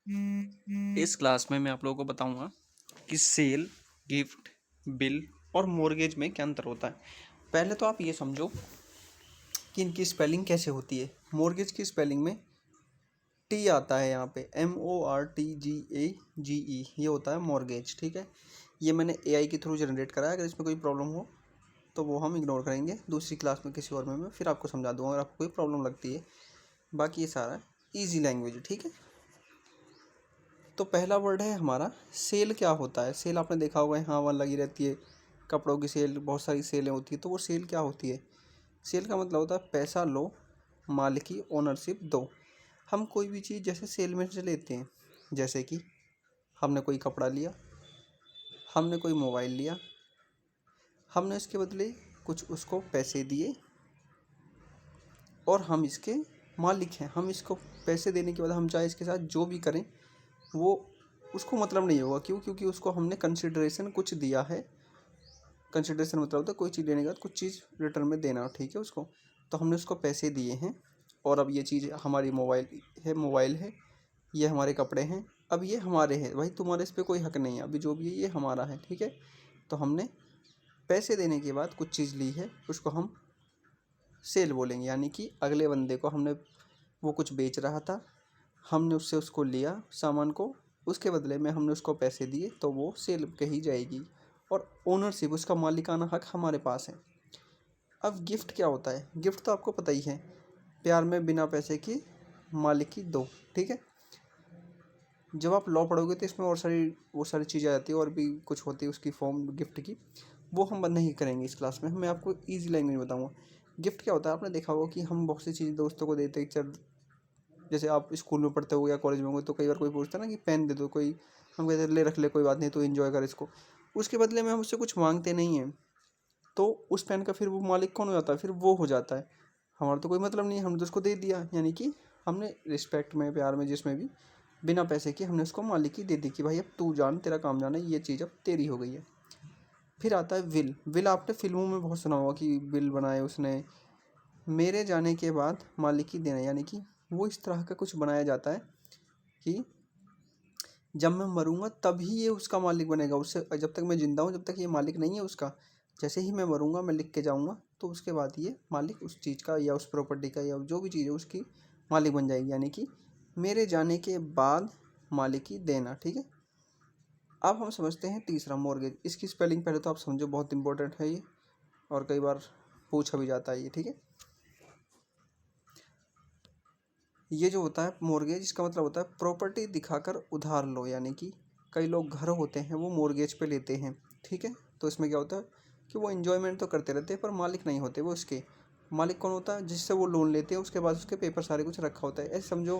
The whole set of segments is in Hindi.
इस क्लास में मैं आप लोगों को बताऊंगा कि सेल, गिफ्ट, बिल और मॉर्गेज में क्या अंतर होता है। पहले तो आप ये समझो कि इनकी स्पेलिंग कैसे होती है। मॉर्गेज की स्पेलिंग में टी आता है, यहाँ पे MORTGAGE, ये होता है मॉर्गेज। ठीक है, ये मैंने AI के थ्रू जनरेट करा है। अगर इसमें कोई प्रॉब्लम हो तो वो हम इग्नोर करेंगे, दूसरी क्लास में किसी और में मैं फिर आपको समझा दूंगा अगर आपको कोई प्रॉब्लम लगती है। बाकी ये सारा ईजी लैंग्वेज है। ठीक है, तो पहला वर्ड है हमारा सेल। क्या होता है सेल? आपने देखा होगा यहाँ वहाँ लगी रहती है, कपड़ों की सेल, बहुत सारी सेलें होती है। तो वो सेल क्या होती है? सेल का मतलब होता है पैसा लो, मालिकी, ओनरशिप दो। हम कोई भी चीज़ जैसे सेल में से लेते हैं, जैसे कि हमने कोई कपड़ा लिया, हमने कोई मोबाइल लिया, हमने इसके बदले कुछ उसको पैसे दिए और हम इसके मालिक हैं। हम इसको पैसे देने के बाद हम चाहे इसके साथ जो भी करें वो उसको मतलब नहीं होगा। क्यों? क्योंकि उसको हमने कंसिडरेशन कुछ दिया है। कंसिडरेशन मतलब होता है कोई चीज़ लेने के बाद कुछ चीज़ रिटर्न में देना, ठीक है उसको। तो हमने उसको पैसे दिए हैं और अब ये चीज़ हमारी मोबाइल है, ये हमारे कपड़े हैं, अब ये हमारे हैं भाई, तुम्हारे इस पर कोई हक नहीं है, अभी जो भी है ये हमारा है। ठीक है, तो हमने पैसे देने के बाद कुछ चीज़ ली है, उसको हम सेल बोलेंगे। यानी कि अगले बंदे को हमने, वो कुछ बेच रहा था, हमने उससे उसको लिया सामान को, उसके बदले में हमने उसको पैसे दिए, तो वो सेल कही जाएगी। और ओनरशिप, उसका मालिकाना हक हमारे पास है। अब गिफ्ट क्या होता है? गिफ्ट तो आपको पता ही है, प्यार में बिना पैसे की मालिकी दो। ठीक है, जब आप लॉ पढ़ोगे तो इसमें और सारी चीज़ें आ जाती है, और भी कुछ होती है उसकी फॉर्म गिफ्ट की, वो हम बंद नहीं करेंगे इस क्लास में। मैं आपको ईजी लैंग्वेज में बताऊँगा। गिफ्ट क्या होता है? आपने देखा होगा कि हम बहुत सी चीज़ें दोस्तों को देते हैं। चल, जैसे आप स्कूल में पढ़ते हो या कॉलेज में हो, तो कई बार कोई पूछता है ना कि पेन दे दो, कोई हम कहते हैं ले रख ले, कोई बात नहीं, तो एंजॉय कर इसको। उसके बदले में हम उससे कुछ मांगते नहीं हैं, तो उस पेन का फिर वो मालिक कौन हो जाता है? फिर वो हो जाता है। हमारा तो कोई मतलब नहीं है, हमने तो उसको दे दिया। यानी कि हमने रिस्पेक्ट में, प्यार में, जिसमें भी, बिना पैसे के हमने उसको मालिकी दे दी कि भाई अब तू जान, तेरा काम जाना, ये चीज़ अब तेरी हो गई है। फिर आता है विल। विल आपने फिल्मों में बहुत सुना होगा कि विल बनाए उसने, मेरे जाने के बाद मालिकी देना। यानी कि वो इस तरह का कुछ बनाया जाता है कि जब मैं मरूंगा तभी ये उसका मालिक बनेगा। उससे जब तक मैं जिंदा हूँ, जब तक ये मालिक नहीं है उसका, जैसे ही मैं मरूंगा मैं लिख के जाऊंगा, तो उसके बाद ये मालिक उस चीज़ का या उस प्रॉपर्टी का या जो भी चीज़ है उसकी मालिक बन जाएगी। यानी कि मेरे जाने के बाद मालिकी देना। ठीक है, अब हम समझते हैं तीसरा, मॉर्गेज। इसकी स्पेलिंग पहले तो आप समझो, बहुत इंपॉर्टेंट है ये, और कई बार पूछा भी जाता है ये। ठीक है, ये जो होता है मॉर्गेज, इसका मतलब होता है प्रॉपर्टी दिखाकर उधार लो। यानी कि कई लोग घर होते हैं वो मॉर्गेज पे लेते हैं। ठीक है, तो इसमें क्या होता है कि वो इन्जॉयमेंट तो करते रहते हैं पर मालिक नहीं होते वो उसके। मालिक कौन होता है? जिससे वो लोन लेते हैं, उसके बाद उसके पेपर सारे कुछ रखा होता है। ऐसे समझो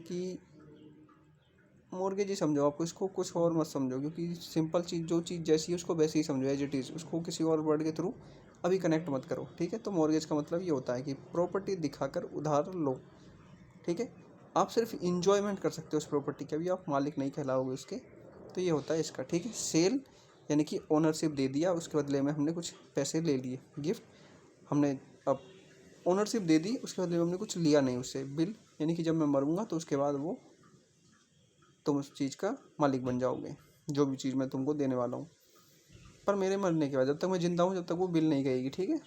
कि मॉर्गेज ही समझो आपको, इसको कुछ और मत समझो, क्योंकि सिंपल चीज़, जो चीज़ जैसी है उसको वैसे ही समझो, एज इट इज़। उसको किसी और वर्ड के थ्रू अभी कनेक्ट मत करो। ठीक है, तो मॉर्गेज का मतलब ये होता है कि प्रॉपर्टी दिखाकर उधार लो। ठीक है, आप सिर्फ इंजॉयमेंट कर सकते हो उस प्रॉपर्टी का, भी आप मालिक नहीं कहलाओगे उसके। तो ये होता है इसका। ठीक है, सेल यानी कि ओनरशिप दे दिया, उसके बदले में हमने कुछ पैसे ले लिए। गिफ्ट, हमने अब ओनरशिप दे दी, उसके बदले में हमने कुछ लिया नहीं उससे। बिल यानी कि जब मैं मरूंगा तो उसके बाद वो तुम उस चीज़ का मालिक बन जाओगे, जो भी चीज़ मैं तुमको देने वाला हूँ। पर मेरे मरने के बाद, जब तक मैं जिंदा हूँ, जब तक वो बिल नहीं कहेगी। ठीक है,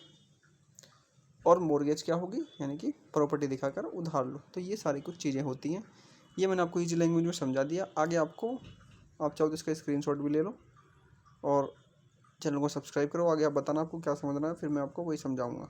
और मॉर्गेज क्या होगी? यानी कि प्रॉपर्टी दिखाकर उधार लो। तो ये सारी कुछ चीज़ें होती हैं। ये मैंने आपको इजी लैंग्वेज में समझा दिया। आगे आपको, आप चाहो तो इसका स्क्रीनशॉट भी ले लो और चैनल को सब्सक्राइब करो। आगे आप बताना आपको क्या समझना है, फिर मैं आपको वही समझाऊंगा।